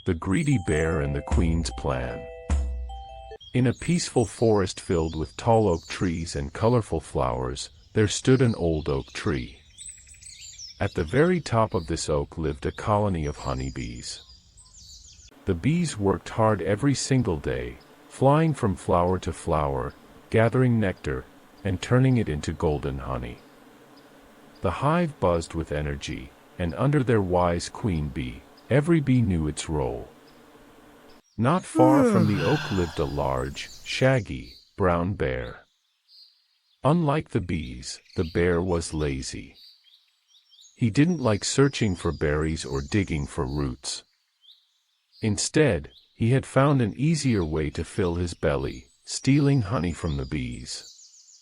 The Greedy Bear and the Queen's Plan. In a peaceful forest filled with tall oak trees and colorful flowers, there stood an old oak tree. At the very top of this oak lived a colony of honeybees. The bees worked hard every single day, flying from flower to flower, gathering nectar, and turning it into golden honey. The hive buzzed with energy, and under their wise queen bee, every bee knew its role. Not far from the oak lived a large, shaggy, brown bear. Unlike the bees, the bear was lazy. He didn't like searching for berries or digging for roots. Instead, he had found an easier way to fill his belly, stealing honey from the bees.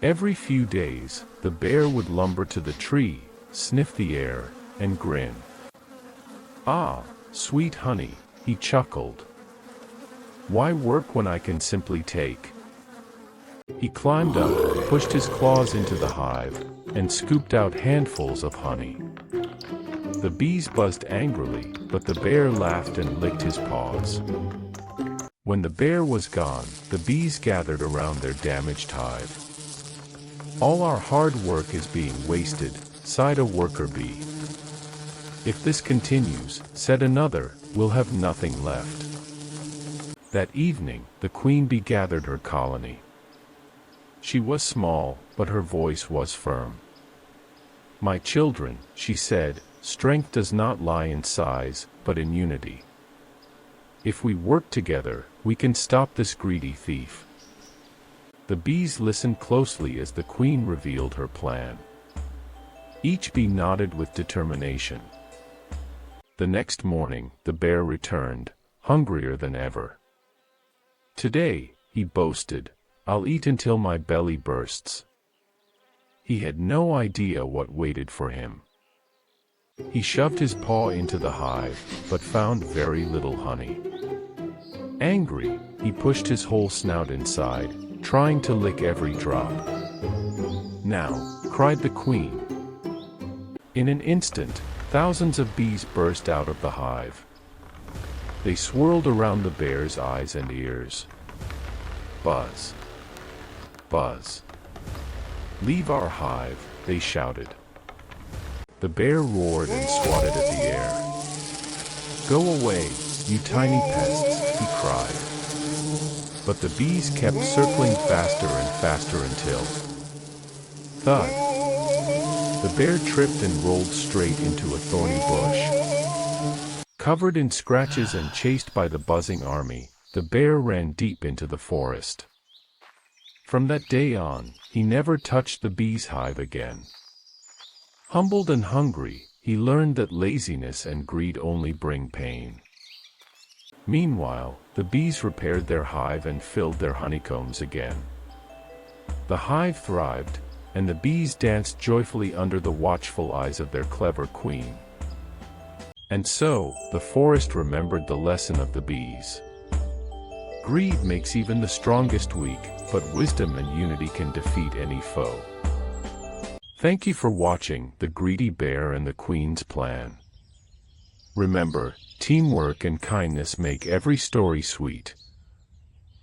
Every few days, the bear would lumber to the tree, sniff the air, and grin. "Ah, sweet honey," he chuckled. "Why work when I can simply take?" He climbed up, pushed his claws into the hive, and scooped out handfuls of honey. The bees buzzed angrily, but the bear laughed and licked his paws. When the bear was gone, the bees gathered around their damaged hive. "All our hard work is being wasted," sighed a worker bee. "If this continues," said another, "we'll have nothing left." That evening, the queen bee gathered her colony. She was small, but her voice was firm. "My children," she said, "strength does not lie in size, but in unity. If we work together, we can stop this greedy thief." The bees listened closely as the queen revealed her plan. Each bee nodded with determination. The next morning, the bear returned, hungrier than ever. "Today," he boasted, "I'll eat until my belly bursts." He had no idea what waited for him. He shoved his paw into the hive, but found very little honey. Angry, he pushed his whole snout inside, trying to lick every drop. "Now," cried the queen. In an instant, thousands of bees burst out of the hive. They swirled around the bear's eyes and ears. "Buzz! Buzz! Leave our hive," they shouted. The bear roared and swatted at the air. "Go away, you tiny pests," he cried. But the bees kept circling faster and faster until... Thud! The bear tripped and rolled straight into a thorny bush. Covered in scratches and chased by the buzzing army, the bear ran deep into the forest. From that day on, he never touched the bee's hive again. Humbled and hungry, he learned that laziness and greed only bring pain. Meanwhile, the bees repaired their hive and filled their honeycombs again. The hive thrived, and the bees danced joyfully under the watchful eyes of their clever queen. And so, the forest remembered the lesson of the bees. Greed makes even the strongest weak, but wisdom and unity can defeat any foe. Thank you for watching The Greedy Bear and the Queen's Plan. Remember, teamwork and kindness make every story sweet.